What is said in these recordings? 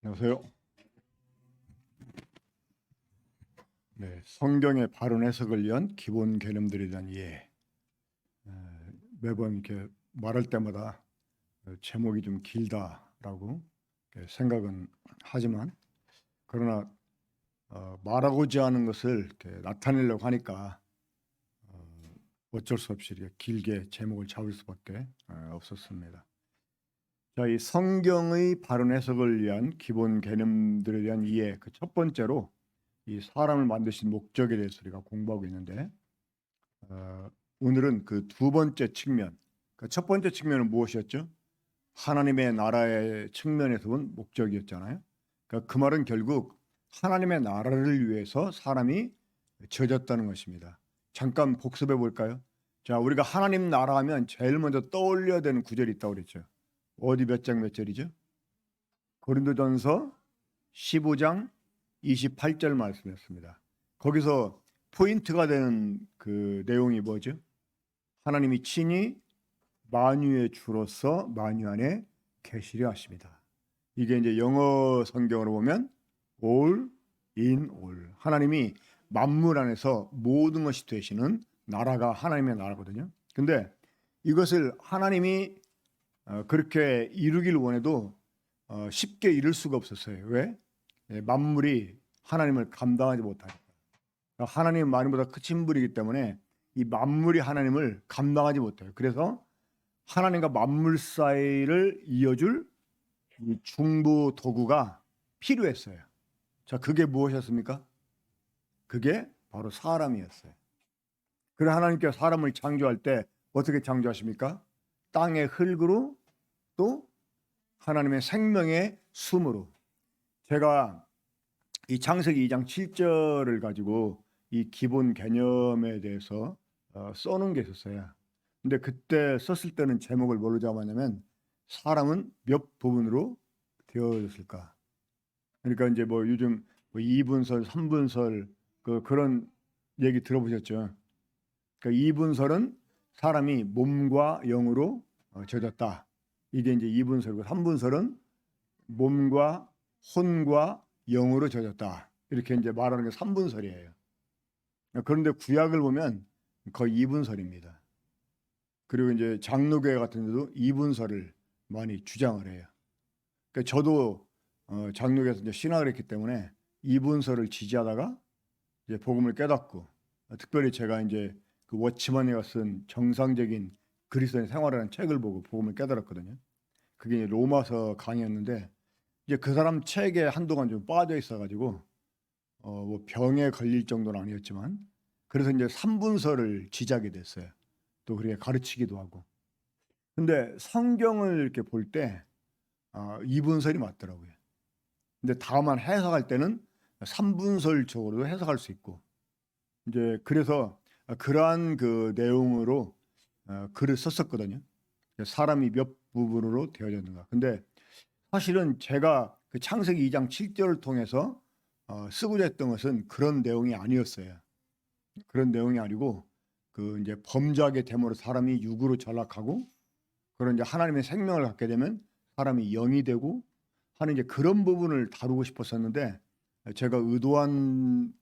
안녕하세요. 네, 성경의 바른 해석을 위한 기본 개념들에 대한 이해. 매번 이렇게 말할 때마다 제목이 좀 길다라고 이렇게 생각은 하지만 그러나 말하고자 하는 것을 이렇게 나타내려고 하니까 어쩔 수 없이 이렇게 길게 제목을 잡을 수밖에 없었습니다. 자, 이 성경의 바른 해석을 위한 기본 개념들에 대한 이해, 그 첫 번째로 이 사람을 만드신 목적에 대해서 우리가 공부하고 있는데 오늘은 그 두 번째 측면, 그 첫 번째 측면은 무엇이었죠? 하나님의 나라의 측면에서 본 목적이었잖아요. 그러니까 그 말은 결국 하나님의 나라를 위해서 사람이 지어졌다는 것입니다. 잠깐 복습해 볼까요? 자, 우리가 하나님 나라 하면 제일 먼저 떠올려야 되는 구절이 있다고 그랬죠. 어디 몇 장 몇 절이죠? 고린도전서 15장 28절 말씀이었습니다. 거기서 포인트가 되는 그 내용이 뭐죠? 하나님이 친히 만유의 주로서 만유 안에 계시려 하십니다. 이게 이제 영어 성경으로 보면 all in all. 하나님이 만물 안에서 모든 것이 되시는 나라가 하나님의 나라거든요. 근데 이것을 하나님이 그렇게 이루길 원해도 쉽게 이룰 수가 없었어요. 왜? 만물이 하나님을 감당하지 못하니까. 하나님은 만물보다 크신 분이기 때문에 이 만물이 하나님을 감당하지 못해요. 그래서 하나님과 만물 사이를 이어줄 이 중보 도구가 필요했어요. 자, 그게 무엇이었습니까? 그게 바로 사람이었어요. 그래 하나님께서 사람을 창조할 때 어떻게 창조하십니까? 땅의 흙으로 또 하나님의 생명의 숨으로. 제가 이 창세기 2장 7절을 가지고 이 기본 개념에 대해서 써놓은 게 있었어요. 근데 그때 썼을 때는 제목을 뭘로 잡았냐면 사람은 몇 부분으로 되어졌을까? 그러니까 이제 뭐 요즘 뭐 2분설, 3분설 그런 얘기 들어보셨죠? 그러니까 2분설은 사람이 몸과 영으로 젖었다. 이게 이제 2분설이고 3분설은 몸과 혼과 영으로 젖었다. 이렇게 이제 말하는 게 3분설이에요. 그런데 구약을 보면 거의 2분설입니다. 그리고 이제 장로교회 같은 데도 2분설을 많이 주장을 해요. 그러니까 저도 장로교에서 이제 신학을 했기 때문에 2분설을 지지하다가 이제 복음을 깨닫고 특별히 제가 이제 그 워치먼이가 쓴 정상적인 그리스도인 생활이라는 책을 보고 복음을 깨달았거든요. 그게 로마서 강의였는데 이제 그 사람 책에 한동안 좀 빠져 있어가지고 뭐 병에 걸릴 정도는 아니었지만 그래서 이제 3분설을 지지하게 됐어요. 또 그렇게 가르치기도 하고. 근데 성경을 이렇게 볼 때 2분설이 맞더라고요. 근데 다만 해석할 때는 3분설적으로도 해석할 수 있고 이제 그래서 그러한 그 내용으로 글을 썼었거든요. 사람이 몇 부분으로 되어졌는가. 근데 사실은 제가 그 창세기 2장 7절을 통해서 쓰고자 했던 것은 그런 내용이 아니었어요. 그런 내용이 아니고 그 이제 범죄하게 됨으로 사람이 육으로 전락하고 그런 이제 하나님의 생명을 갖게 되면 사람이 영이 되고 하는 이제 그런 부분을 다루고 싶었었는데 제가 의도한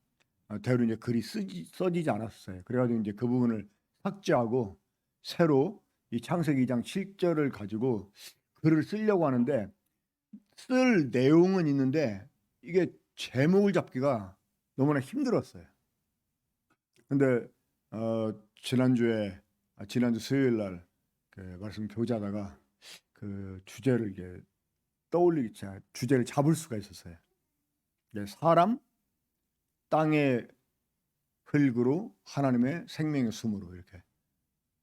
대로 이제 글이 써지지 않았어요. 그래가지고 이제 그 부분을 삭제하고 새로 이 창세기 2장 7절을 가지고 글을 쓰려고 하는데 쓸 내용은 있는데 이게 제목을 잡기가 너무나 힘들었어요. 근데 지난주 수요일 날그 말씀 교제하다가 그 주제를 이게 떠올리기 주제를 잡을 수가 있었어요. 사람 땅의 흙으로 하나님의 생명의 숨으로 이렇게.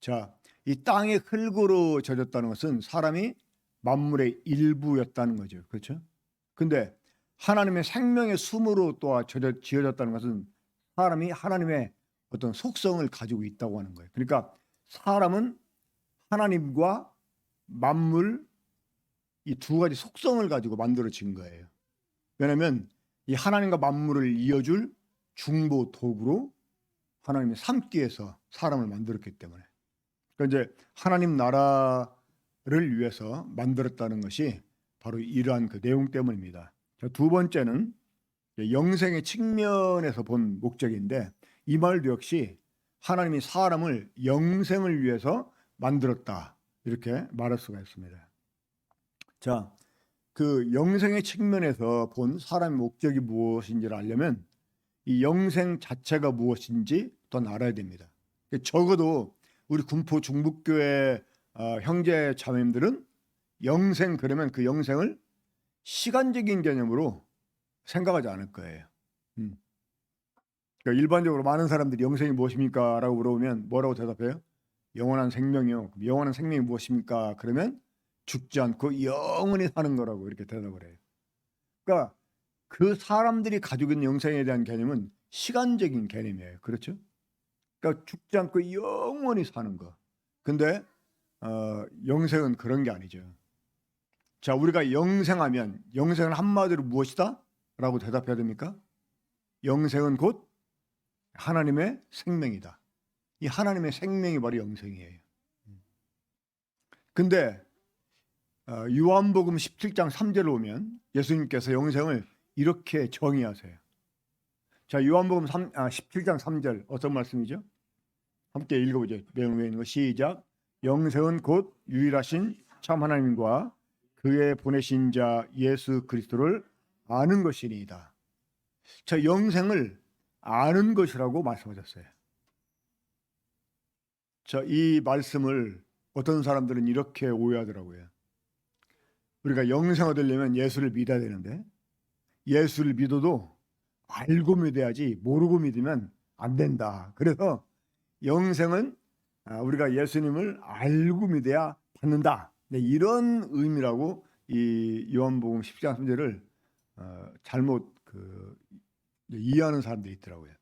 자, 이 땅의 흙으로 젖었다는 것은 사람이 만물의 일부였다는 거죠. 그렇죠? 근데 하나님의 생명의 숨으로 또 지어졌다는 것은 사람이 하나님의 어떤 속성을 가지고 있다고 하는 거예요. 그러니까 사람은 하나님과 만물 이 두 가지 속성을 가지고 만들어진 거예요. 왜냐하면 이 하나님과 만물을 이어줄 중보 도구로 하나님이 삼기 위해서 사람을 만들었기 때문에. 그러니까 이제 하나님 나라를 위해서 만들었다는 것이 바로 이러한 그 내용 때문입니다. 자, 두 번째는 영생의 측면에서 본 목적인데, 이 말도 역시 하나님이 사람을 영생을 위해서 만들었다, 이렇게 말할 수가 있습니다. 자, 그 영생의 측면에서 본 사람의 목적이 무엇인지를 알려면 이 영생 자체가 무엇인지 더 알아야 됩니다. 적어도 우리 군포 중북교회 형제 자매님들은 영생 그러면 그 영생을 시간적인 개념으로 생각하지 않을 거예요. 그러니까 일반적으로 많은 사람들이 영생이 무엇입니까? 라고 물어보면 뭐라고 대답해요? 영원한 생명이요. 영원한 생명이 무엇입니까? 그러면 죽지 않고 영원히 사는 거라고 이렇게 대답을 해요. 그러니까 그 사람들이 가지고 있는 영생에 대한 개념은 시간적인 개념이에요. 그렇죠? 그러니까 죽지 않고 영원히 사는 거. 근데 영생은 그런 게 아니죠. 자, 우리가 영생하면 영생은 한마디로 무엇이다? 라고 대답해야 됩니까? 영생은 곧 하나님의 생명이다. 이 하나님의 생명이 바로 영생이에요. 근데 요한복음 17장 3절을 보면 예수님께서 영생을 이렇게 정의하세요. 자, 요한복음 17장 3절 어떤 말씀이죠? 함께 읽어보죠. 내용 외에 있는 거 시작. 영생은 곧 유일하신 참 하나님과 그의 보내신 자 예수 그리스도를 아는 것이니이다. 자, 영생을 아는 것이라고 말씀하셨어요. 자, 이 말씀을 어떤 사람들은 이렇게 오해하더라고요. 우리가 영생 얻으려면 예수를 믿어야 되는데 예수를 믿어도 알고 믿어야지 모르고 믿으면 안 된다. 그래서 영생은 우리가 예수님을 알고 믿어야 받는다. 네, 이런 의미라고 이 요한복음 10장 3절을 잘못 이해하는 사람들이 있더라고요.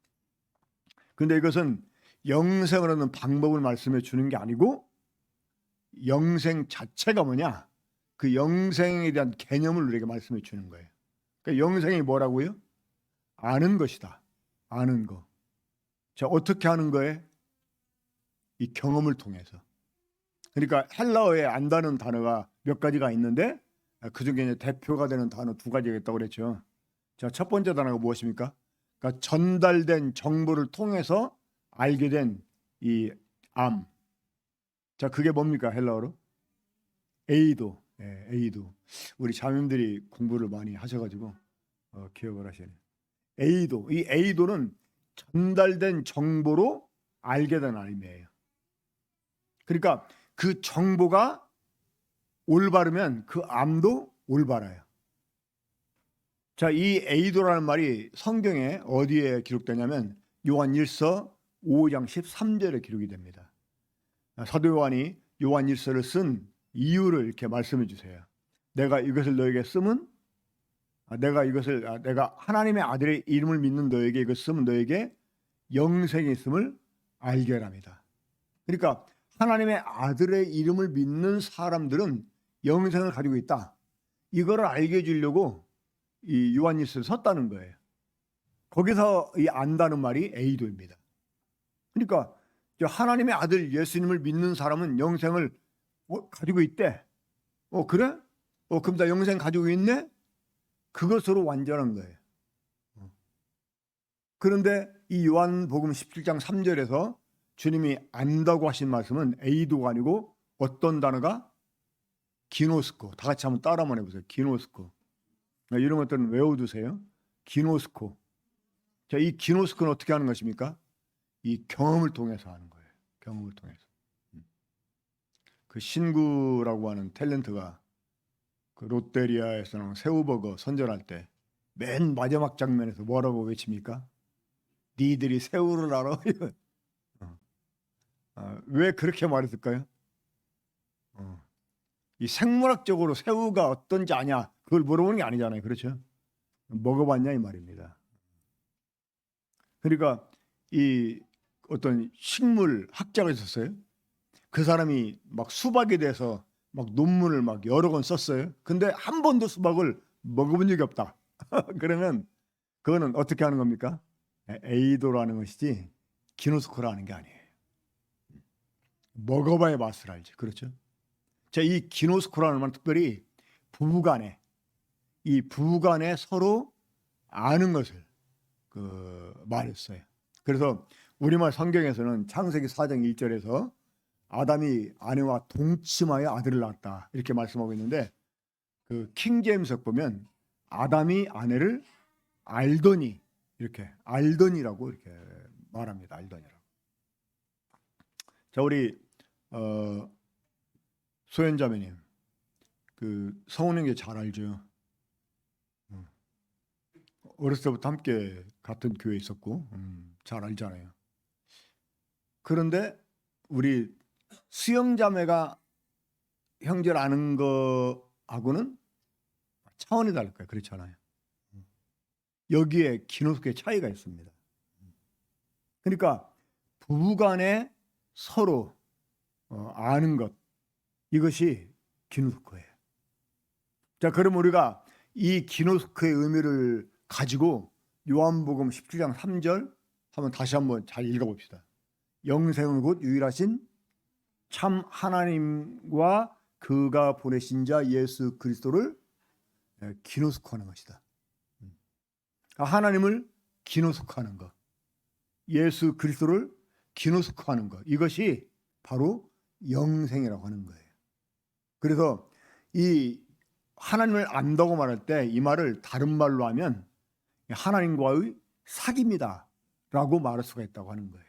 그런데 이것은 영생을 얻는 방법을 말씀해 주는 게 아니고 영생 자체가 뭐냐? 그 영생에 대한 개념을 우리에게 말씀해 주는 거예요. 그러니까 영생이 뭐라고요? 아는 것이다. 아는 거. 자, 어떻게 아는 거예요? 이 경험을 통해서. 그러니까 헬라어에 안다는 단어가 몇 가지가 있는데 그중에 이제 대표가 되는 단어 두 가지가 있다고 그랬죠. 자, 첫 번째 단어가 무엇입니까? 그러니까 전달된 정보를 통해서 알게 된 이 암. 자, 그게 뭡니까? 헬라어로? 에이도. 예, 에이도. 우리 자매님들이 공부를 많이 하셔가지고 기억을 하시네요. 에이도. 이 에이도는 전달된 정보로 알게 된 의미예요. 그러니까 그 정보가 올바르면 그 암도 올바라요. 자, 이 에이도라는 말이 성경에 어디에 기록되냐면 요한 1서 5장 13절에 기록이 됩니다. 사도 요한이 요한 1서를 쓴 이유를 이렇게 말씀해 주세요. 내가 이것을 너에게 쓰면 내가 하나님의 아들의 이름을 믿는 너에게 이것 쓰면 너에게 영생이 있음을 알게 합니다. 그러니까 하나님의 아들의 이름을 믿는 사람들은 영생을 가지고 있다. 이거를 알게 해주려고 이 요한일서를 썼다는 거예요. 거기서 이 안다는 말이 에이도입니다. 그러니까 하나님의 아들 예수님을 믿는 사람은 영생을 가지고 있대. 그래? 그럼 나 영생 가지고 있네? 그것으로 완전한 거예요. 그런데 이 요한복음 17장 3절에서 주님이 안다고 하신 말씀은 에이도가 아니고 어떤 단어가? 기노스코. 다 같이 한번 따라 한번 해보세요. 기노스코. 이런 것들은 외워두세요. 기노스코. 자, 이 기노스코는 어떻게 하는 것입니까? 이 경험을 통해서 하는 거예요. 경험을 통해서. 그 신구라고 하는 탤런트가 그 롯데리아에서 나온 새우버거 선전할 때 맨 마지막 장면에서 뭐라고 외칩니까? 니들이 새우를 알아? 왜 그렇게 말했을까요? 이 생물학적으로 새우가 어떤지 아냐? 그걸 물어보는 게 아니잖아요. 그렇죠? 먹어봤냐 이 말입니다. 그러니까 이 어떤 식물 학자가 있었어요. 그 사람이 막 수박에 대해서 막 논문을 막 여러 권 썼어요. 근데 한 번도 수박을 먹어본 적이 없다. 그러면 그거는 어떻게 하는 겁니까? 에이도라는 것이지 기노스코라는 게 아니에요. 먹어봐야 맛을 알지. 그렇죠? 자, 이 기노스코라는 말은 특별히 부부간에 이 부부간에 서로 아는 것을 말했어요. 그래서 우리말 성경에서는 창세기 4장 1절에서 아담이 아내와 동침하여 아들을 낳았다 이렇게 말씀하고 있는데, 그 킹제임스 보면 아담이 아내를 알더니, 이렇게 알더니라고 이렇게 말합니다. 알더니라고. 자, 우리 소연자매님, 그 성우님께 잘 알죠. 어렸을 때부터 함께 같은 교회에 있었고 잘 알잖아요. 그런데 우리 수영자매가 형제를 아는 거하고는 차원이 다를 거예요. 그렇잖아요. 여기에 기노스코의 차이가 있습니다. 그러니까 부부간에 서로 아는 것, 이것이 기노스코예요. 자, 그럼 우리가 이 기노스코의 의미를 가지고 요한복음 17장 3절 한번 다시 한번 잘 읽어봅시다. 영생은 곧 유일하신 참 하나님과 그가 보내신 자 예수 그리스도를 기노스코하는 것이다. 하나님을 기노스코하는 것, 예수 그리스도를 기노스코하는 것, 이것이 바로 영생이라고 하는 거예요. 그래서 이 하나님을 안다고 말할 때 이 말을 다른 말로 하면 하나님과의 사귑이다 라고 말할 수가 있다고 하는 거예요.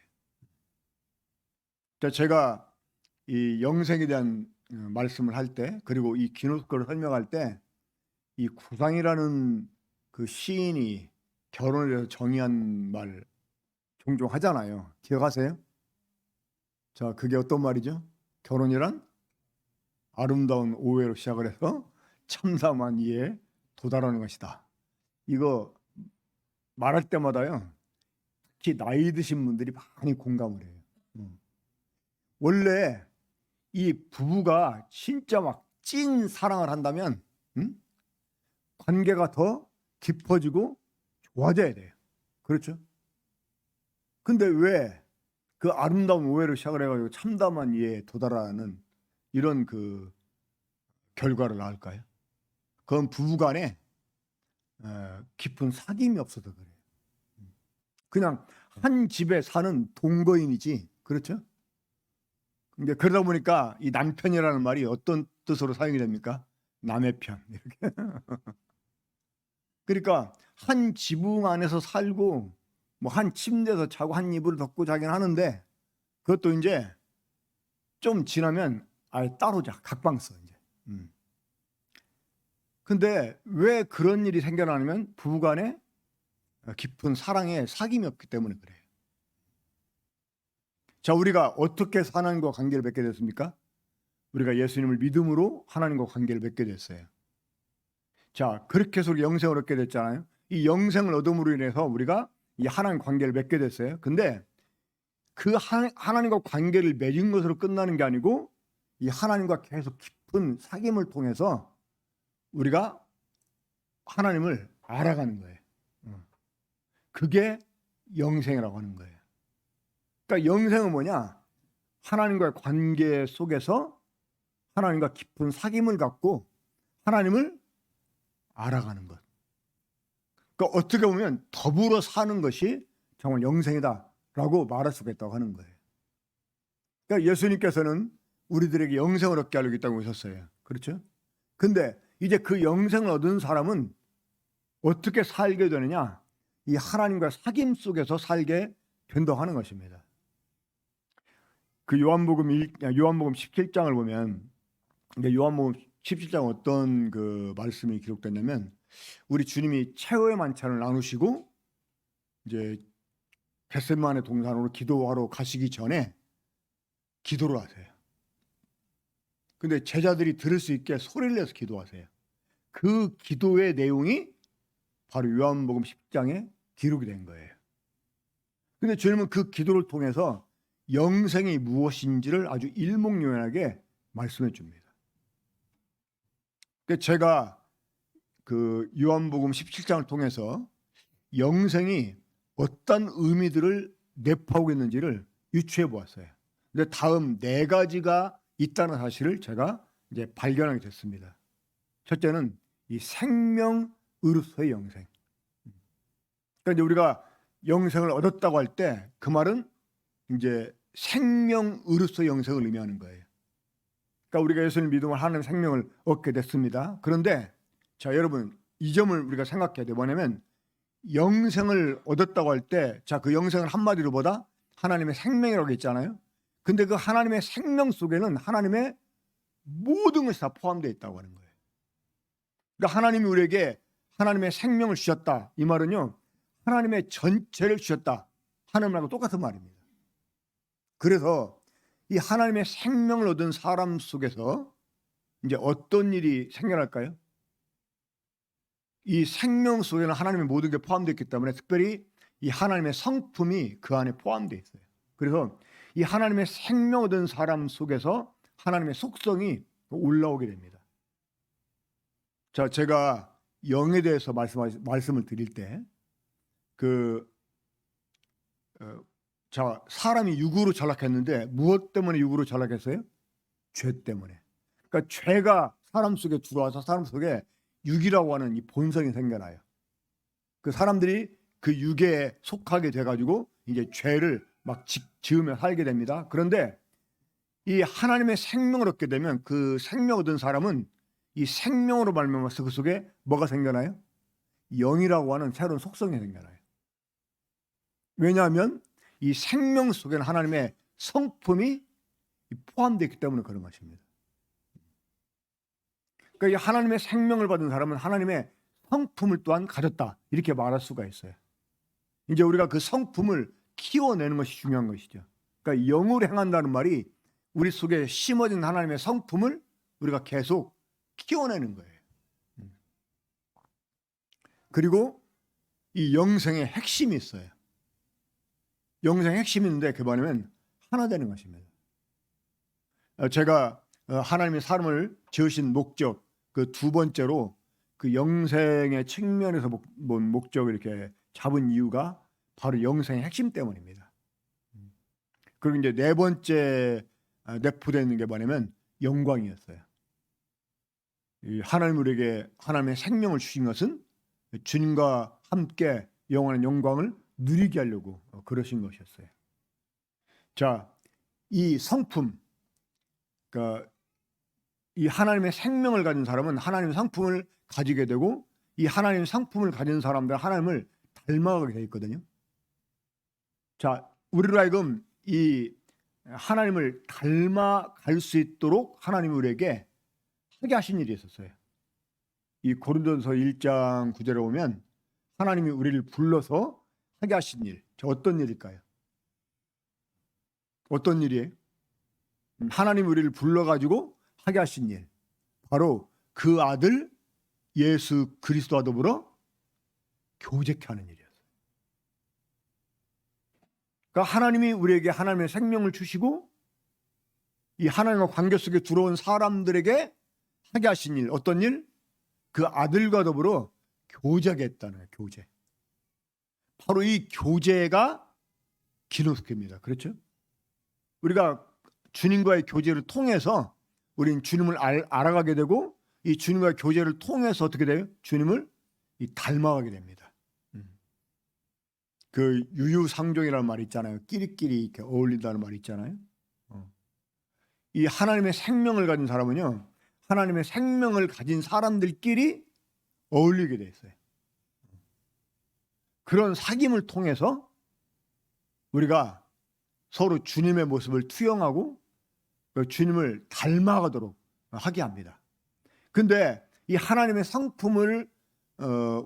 제가 이 영생에 대한 말씀을 할 때, 그리고 이 기노스코를 설명할 때, 이 구상이라는 그 시인이 결혼에 대해서 정의한 말 종종 하잖아요. 기억하세요? 자, 그게 어떤 말이죠? 결혼이란 아름다운 오해로 시작을 해서 참담한 이해에 도달하는 것이다. 이거 말할 때마다요, 특히 나이 드신 분들이 많이 공감을 해요. 원래 이 부부가 진짜 막 찐 사랑을 한다면 관계가 더 깊어지고 좋아져야 돼요. 그렇죠? 근데 왜 그 아름다운 오해로 시작을 해가지고 참담한 이해에 도달하는 이런 그 결과를 낳을까요? 그건 부부간에 깊은 사귐이 없어서 그래요. 그냥 한 집에 사는 동거인이지, 그렇죠? 근데 그러다 보니까 이 남편이라는 말이 어떤 뜻으로 사용이 됩니까? 남의 편, 이렇게. 그러니까 한 지붕 안에서 살고 뭐 한 침대에서 자고 한 이불을 덮고 자긴 하는데, 그것도 이제 좀 지나면 아예 따로 자, 각방 써 이제. 근데 왜 그런 일이 생겨나냐면 부부간에 깊은 사랑의 사귐이 없기 때문에 그래요. 자, 우리가 어떻게 하나님과 관계를 맺게 됐습니까? 우리가 예수님을 믿음으로 하나님과 관계를 맺게 됐어요. 자, 그렇게 해서 영생을 얻게 됐잖아요. 이 영생을 얻음으로 인해서 우리가 이 하나님 관계를 맺게 됐어요. 근데 그 하나님과 관계를 맺은 것으로 끝나는 게 아니고 이 하나님과 계속 깊은 사귐을 통해서 우리가 하나님을 알아가는 거예요. 그게 영생이라고 하는 거예요. 그러니까 영생은 뭐냐? 하나님과의 관계 속에서 하나님과 깊은 사귐을 갖고 하나님을 알아가는 것. 그러니까 어떻게 보면 더불어 사는 것이 정말 영생이다라고 말할 수가 있다고 하는 거예요. 그러니까 예수님께서는 우리들에게 영생을 얻게 하려고 오셨어요. 그렇죠? 근데 이제 그 영생을 얻은 사람은 어떻게 살게 되느냐? 이 하나님과 사귐 속에서 살게 된다고 하는 것입니다. 그 요한복음 17장을 보면, 요한복음 17장 어떤 그 말씀이 기록됐냐면, 우리 주님이 최후의 만찬을 나누시고 이제 겟세마네 동산으로 기도하러 가시기 전에 기도를 하세요. 근데 제자들이 들을 수 있게 소리를 내서 기도하세요. 그 기도의 내용이 바로 요한복음 10장에 기록이 된 거예요. 근데 주님은 그 기도를 통해서 영생이 무엇인지를 아주 일목요연하게 말씀해 줍니다. 제가 그 요한복음 17장을 통해서 영생이 어떤 의미들을 내포하고 있는지를 유추해 보았어요. 근데 다음 4가지가 있다는 사실을 제가 이제 발견하게 됐습니다. 첫째는 이 생명으로서의 영생. 그러니까 이제 우리가 영생을 얻었다고 할 때 그 말은 이제 생명으로서의 영생을 의미하는 거예요. 그러니까 우리가 예수를 믿으면 하나님의 생명을 얻게 됐습니다. 그런데 자, 여러분 이 점을 우리가 생각해야 돼요. 뭐냐면 영생을 얻었다고 할 때 자, 그 영생을 한마디로 보다 하나님의 생명이라고 했잖아요. 근데 그 하나님의 생명 속에는 하나님의 모든 것이 다 포함되어 있다고 하는 거예요. 그러니까 하나님이 우리에게 하나님의 생명을 주셨다. 이 말은요, 하나님의 전체를 주셨다 하는 말과 똑같은 말입니다. 그래서 이 하나님의 생명을 얻은 사람 속에서 이제 어떤 일이 생겨날까요? 이 생명 속에는 하나님의 모든 게 포함되어 있기 때문에 특별히 이 하나님의 성품이 그 안에 포함되어 있어요. 그래서 이 하나님의 생명 얻은 사람 속에서 하나님의 속성이 올라오게 됩니다. 자, 제가 영에 대해서 말씀을 드릴 때 자, 사람이 육으로 전락했는데 무엇 때문에 육으로 전락했어요? 죄 때문에. 그러니까 죄가 사람 속에 들어와서 사람 속에 육이라고 하는 이 본성이 생겨나요. 그 사람들이 그 육에 속하게 돼가지고 이제 죄를 막 지으며 살게 됩니다. 그런데 이 하나님의 생명을 얻게 되면 그 생명 얻은 사람은 이 생명으로 말미암아서 그 속에 뭐가 생겨나요? 영이라고 하는 새로운 속성이 생겨나요. 왜냐하면 이 생명 속에는 하나님의 성품이 포함되어 있기 때문에 그런 것입니다. 그러니까 이 하나님의 생명을 받은 사람은 하나님의 성품을 또한 가졌다 이렇게 말할 수가 있어요. 이제 우리가 그 성품을 키워내는 것이 중요한 것이죠. 그러니까 영으로 행한다는 말이 우리 속에 심어진 하나님의 성품을 우리가 계속 키워내는 거예요. 그리고 이 영생의 핵심이 있어요. 영생의 핵심이 있는데 그 뭐냐면 하나 되는 것입니다. 제가 하나님의 사람을 지으신 목적 그 두 번째로 그 영생의 측면에서 목적을 이렇게 잡은 이유가 바로 영생의 핵심 때문입니다. 그리고 이제 네 번째 내포되어 있는 게 뭐냐면 영광이었어요. 하나님 우리에게 하나님의 생명을 주신 것은 주님과 함께 영원한 영광을 누리게 하려고 그러신 것이었어요. 자, 이 성품, 그러니까 이 하나님의 생명을 가진 사람은 하나님의 성품을 가지게 되고 이 하나님의 성품을 가진 사람들은 하나님을 닮아가게 되어 있거든요. 자, 우리로 하여금 이 하나님을 닮아갈 수 있도록 하나님이 우리에게 하게 하신 일이 있었어요. 이 고린도전서 1장 9절에 보면 하나님이 우리를 불러서 하게 하신 일, 저 어떤 일일까요? 어떤 일이에요? 하나님이 우리를 불러가지고 하게 하신 일, 바로 그 아들 예수 그리스도와 더불어 교제케 하는 일이었어요. 그러니까 하나님이 우리에게 하나님의 생명을 주시고 이 하나님과 관계 속에 들어온 사람들에게 하게 하신 일, 어떤 일? 그 아들과 더불어 교제하게 했다는 거예요. 교제. 바로 이 교제가 기독교입니다. 그렇죠? 우리가 주님과의 교제를 통해서 우리는 주님을 알아가게 되고 이 주님과의 교제를 통해서 어떻게 돼요? 주님을 닮아가게 됩니다. 그 유유상종이라는 말이 있잖아요. 끼리끼리 이렇게 어울린다는 말이 있잖아요. 이 하나님의 생명을 가진 사람은요, 하나님의 생명을 가진 사람들끼리 어울리게 돼 있어요. 그런 사귐을 통해서 우리가 서로 주님의 모습을 투영하고 주님을 닮아가도록 하게 합니다. 근데 이 하나님의 성품을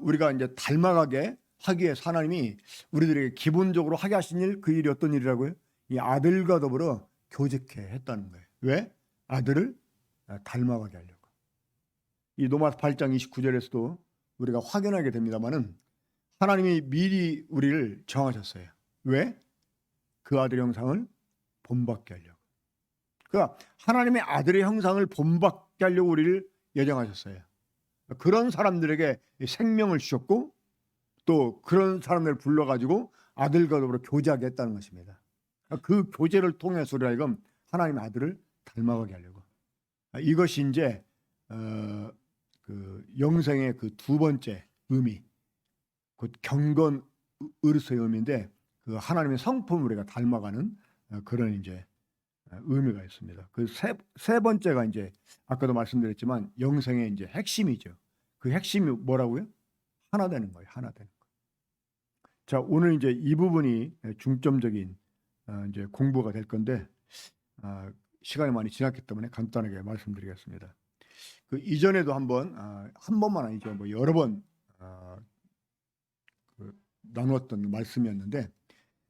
우리가 이제 닮아가게 하기 위해서 하나님이 우리들에게 기본적으로 하게 하신 일, 그 일이 어떤 일이라고요? 이 아들과 더불어 교제케 했다는 거예요. 왜? 아들을 닮아가게 하려고. 이 로마서 8장 29절에서도 우리가 확인하게 됩니다만은 하나님이 미리 우리를 정하셨어요. 왜? 그 아들의 형상을 본받게 하려고. 그러니까 하나님의 아들의 형상을 본받게 하려고 우리를 예정하셨어요. 그런 사람들에게 생명을 주셨고 또 그런 사람들을 불러가지고 아들과 더불어 교제하게 했다는 것입니다. 그 교제를 통해서 우리가 지금 하나님의 아들을 닮아가게 하려고. 이것이 이제 그 영생의 그 두 번째 의미, 곧 경건 의로서의 의미인데 그 하나님의 성품을 우리가 닮아가는 그런 이제 의미가 있습니다. 그 세 번째가 이제 아까도 말씀드렸지만 영생의 이제 핵심이죠. 그 핵심이 뭐라고요? 하나 되는 거예요. 하나 되는 거. 자, 오늘 이제 이 부분이 중점적인 이제 공부가 될 건데 시간이 많이 지났기 때문에 간단하게 말씀드리겠습니다. 그 이전에도 한 번만 아니죠, 뭐 여러 번 그 나누었던 말씀이었는데,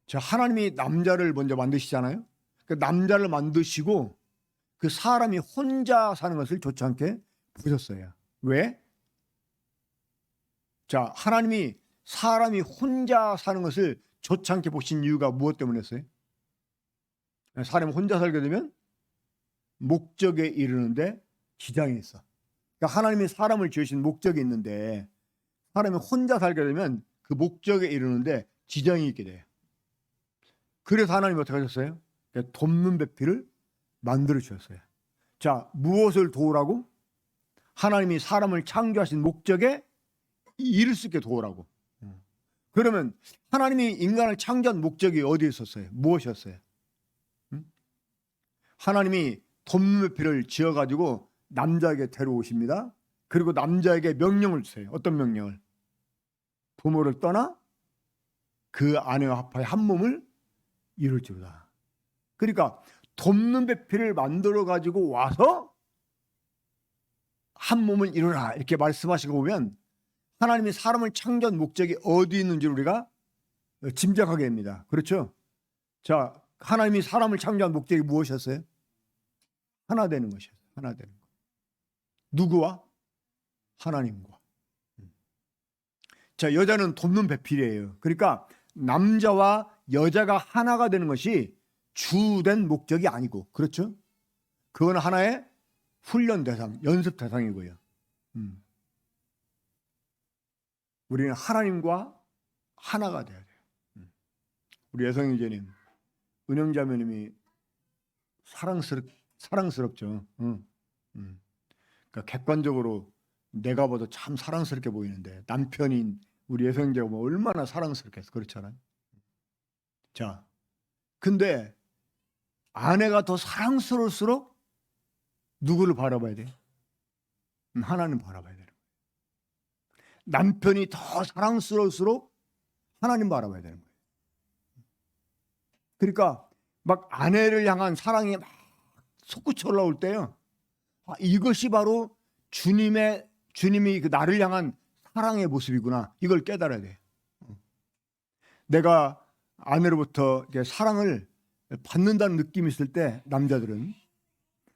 자, 하나님이 남자를 먼저 만드시잖아요. 그 남자를 만드시고 그 사람이 혼자 사는 것을 좋지 않게 보셨어요. 왜? 자, 하나님이 사람이 혼자 사는 것을 좋지 않게 보신 이유가 무엇 때문이었어요? 사람이 혼자 살게 되면 목적에 이르는데 지장이 있어. 그러니까 하나님이 사람을 지으신 목적이 있는데 사람이 혼자 살게 되면 그 목적에 이르는데 지장이 있게 돼요. 그래서 하나님이 어떻게 하셨어요? 돕는 배필을 만들어 주셨어요. 자, 무엇을 도우라고? 하나님이 사람을 창조하신 목적에 이룰 수 있게 도우라고. 그러면 하나님이 인간을 창조한 목적이 어디에 있었어요? 무엇이었어요? 하나님이 돕는 배필을 지어가지고 남자에게 데려오십니다. 그리고 남자에게 명령을 주세요. 어떤 명령을? 부모를 떠나 그 아내와 합하여 한 몸을 이룰지로다. 그러니까 돕는 배필을 만들어 가지고 와서 한 몸을 이루라 이렇게 말씀하시고 보면 하나님이 사람을 창조한 목적이 어디 있는지 우리가 짐작하게 됩니다. 그렇죠? 자, 하나님이 사람을 창조한 목적이 무엇이었어요? 하나 되는 것이었어요. 하나 되는 것. 누구와? 하나님과. 자, 여자는 돕는 배필이에요. 그러니까 남자와 여자가 하나가 되는 것이 주된 목적이 아니고, 그렇죠? 그건 하나의 훈련 대상, 연습 대상이고요. 우리는 하나님과 하나가 돼야 돼요. 우리 여성이제님, 은영자매님이 사랑스럽죠. 그러니까 객관적으로 내가 봐도 참 사랑스럽게 보이는데 남편인 우리 여성자가 뭐 얼마나 사랑스럽겠어. 그렇잖아요. 자, 근데 아내가 더 사랑스러울수록 누구를 바라봐야 돼요? 하나님 바라봐야 되는 거예요. 남편이 더 사랑스러울수록 하나님 바라봐야 되는 거예요. 그러니까 막 아내를 향한 사랑이 막 솟구쳐 올라올 때요. 이것이 바로 주님이 그 나를 향한 사랑의 모습이구나. 이걸 깨달아야 돼. 내가 아내로부터 사랑을 받는다는 느낌이 있을 때 남자들은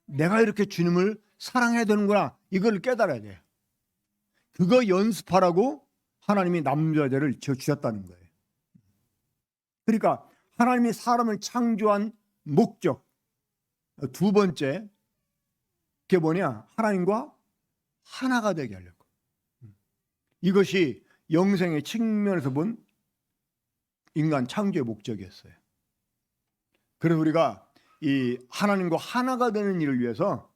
내가 이렇게 주님을 사랑해야 되는구나. 이걸 깨달아야 돼. 그거 연습하라고 하나님이 남자들을 지어주셨다는 거예요. 그러니까 하나님이 사람을 창조한 목적 두 번째 그게 뭐냐? 하나님과 하나가 되게 하려고. 이것이 영생의 측면에서 본 인간 창조의 목적이었어요. 그래서 우리가 이 하나님과 하나가 되는 일을 위해서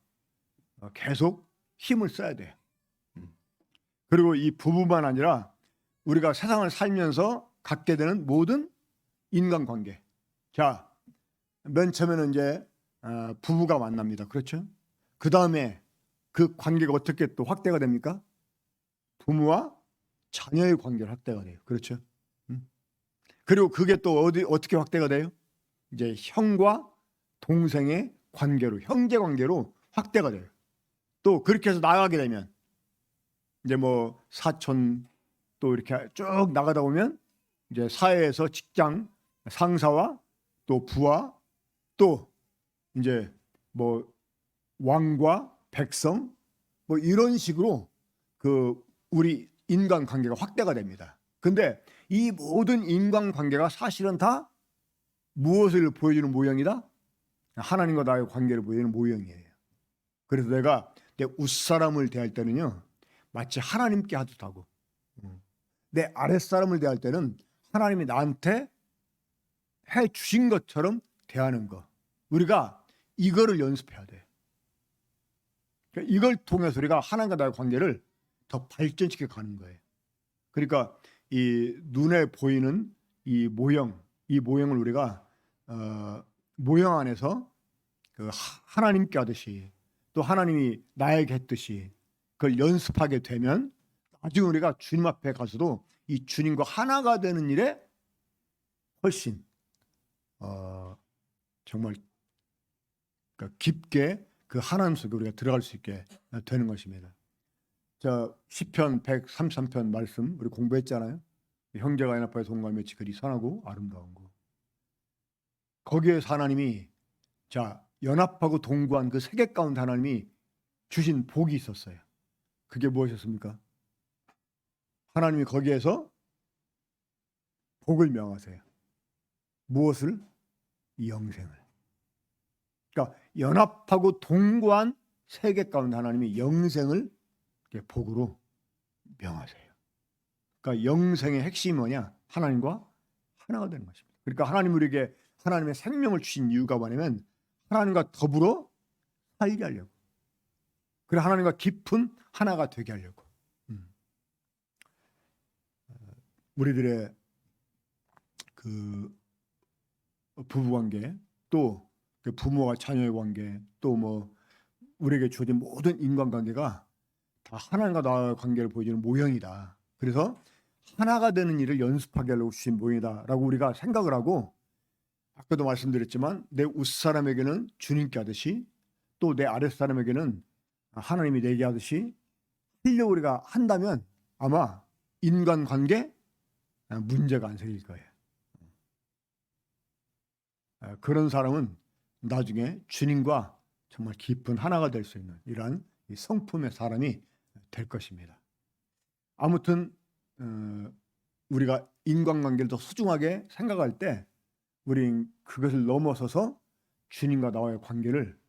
계속 힘을 써야 돼요. 그리고 이 부부만 아니라 우리가 세상을 살면서 갖게 되는 모든 인간관계. 자, 맨 처음에는 이제 부부가 만납니다. 그렇죠? 그 다음에 그 관계가 어떻게 또 확대가 됩니까? 부모와 자녀의 관계로 확대가 돼요. 그렇죠? 그리고 그게 또 어떻게 확대가 돼요? 이제 형과 동생의 관계로, 형제 관계로 확대가 돼요. 또 그렇게 해서 나가게 되면 이제 뭐 사촌 또 이렇게 쭉 나가다 보면 이제 사회에서 직장 상사와 또 부하 또 이제 뭐 왕과 백성 뭐 이런 식으로 그 우리 인간 관계가 확대가 됩니다. 근데 이 모든 인간 관계가 사실은 다 무엇을 보여주는 모형이다? 하나님과 나의 관계를 보여주는 모형이에요. 그래서 내가 내 윗사람을 대할 때는요 마치 하나님께 하듯 하고 내 아랫사람을 대할 때는 하나님이 나한테 해 주신 것처럼 대하는 거. 우리가 이거를 연습해야 돼. 이걸 통해서 우리가 하나님과 나의 관계를 더 발전시켜 가는 거예요. 그러니까 이 눈에 보이는 이 모형을 우리가 모형 안에서 그 하나님께 하듯이 또 하나님이 나에게 했듯이 그걸 연습하게 되면 나중에 우리가 주님 앞에 가서도 이 주님과 하나가 되는 일에 훨씬 정말 그러니까 깊게 그 하나님 속에 우리가 들어갈 수 있게 되는 것입니다. 자, 시편 133편 말씀 우리 공부했잖아요. 형제가 연합하여 동감에 그리 선하고 아름다운 거. 거기에서 하나님이 자 연합하고 동거한 그 세계 가운데 하나님이 주신 복이 있었어요. 그게 무엇이었습니까? 하나님이 거기에서 복을 명하세요. 무엇을? 영생을. 그러니까 연합하고 동거한 세계 가운데 하나님이 영생을 복으로 명하세요. 그러니까 영생의 핵심이 뭐냐? 하나님과 하나가 되는 것입니다. 그러니까 하나님 우리에게 하나님의 생명을 주신 이유가 뭐냐면 하나님과 더불어 살게 하려고. 그래 하나님과 깊은 하나가 되게 하려고. 우리들의 그 부부관계 또 그 부모와 자녀의 관계 또 뭐 우리에게 주어진 모든 인간관계가 다 하나님과 나의 관계를 보여주는 모형이다. 그래서 하나가 되는 일을 연습하게 하려고 주신 모형이다라고 우리가 생각을 하고 아까도 말씀드렸지만 내 윗사람에게는 주님께 하듯이 또 내 아랫사람에게는 하나님이 내게 하듯이 하려고 우리가 한다면 아마 인간관계 문제가 안 생길 거예요. 그런 사람은 나중에 주님과 정말 깊은 하나가 될 수 있는 이러한 성품의 사람이 될 것입니다. 아무튼 우리가 인간관계를 더 소중하게 생각할 때 우린 그것을 넘어서서 주님과 나와의 관계를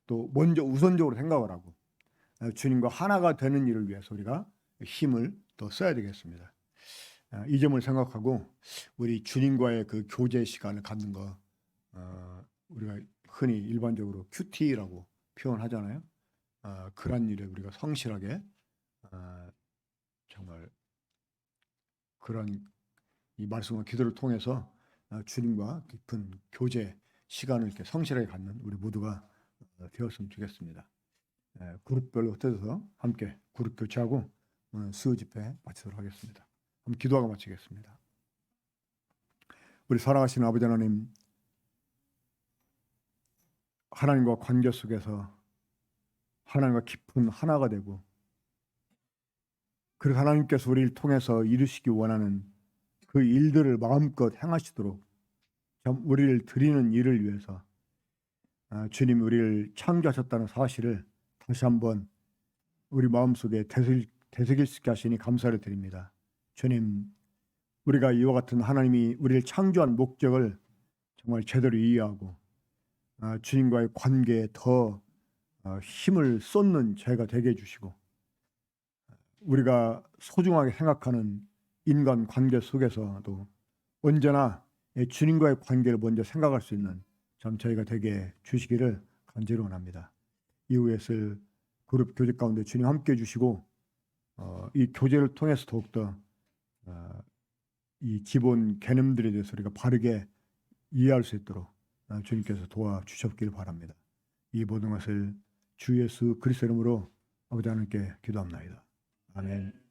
또 먼저 우선적으로 생각을 하고 주님과 하나가 되는 일을 위해서 우리가 힘을 더 써야 되겠습니다. 이 점을 생각하고 우리 주님과의 그 교제 시간을 갖는 거 우리가 흔히 일반적으로 큐티라고 표현하잖아요. 그런 일에 우리가 성실하게 정말 그런 이 말씀과 기도를 통해서 주님과 깊은 교제 시간을 이렇게 성실하게 갖는 우리 모두가 되었으면 좋겠습니다. 그룹별로 흩어져서 함께 그룹 교체하고 오늘 수요 집회 마치도록 하겠습니다. 한번 기도하고 마치겠습니다. 우리 사랑하시는 아버지 하나님, 하나님과 관계 속에서 하나님과 깊은 하나가 되고 그래서 하나님께서 우리를 통해서 이루시기 원하는 그 일들을 마음껏 행하시도록 우리를 드리는 일을 위해서 주님 우리를 창조하셨다는 사실을 다시 한번 우리 마음속에 되새길 수 있게 하시니 감사를 드립니다. 주님, 우리가 이와 같은 하나님이 우리를 창조한 목적을 정말 제대로 이해하고 주님과의 관계에 더 힘을 쏟는 저희가 되게 해주시고 우리가 소중하게 생각하는 인간 관계 속에서도 언제나 주님과의 관계를 먼저 생각할 수 있는 참 저희가 되게 주시기를 간절히 원합니다. 이후에 쓸 그룹 교제 가운데 주님 함께 해주시고 이 교제를 통해서 더욱더 이 기본 개념들에 대해서 우리가 바르게 이해할 수 있도록 주님께서 도와주셨기를 바랍니다. 이 모든 것을 주 예수 그리스도 이름으로 아버지 하나님께 기도합니다. 아멘.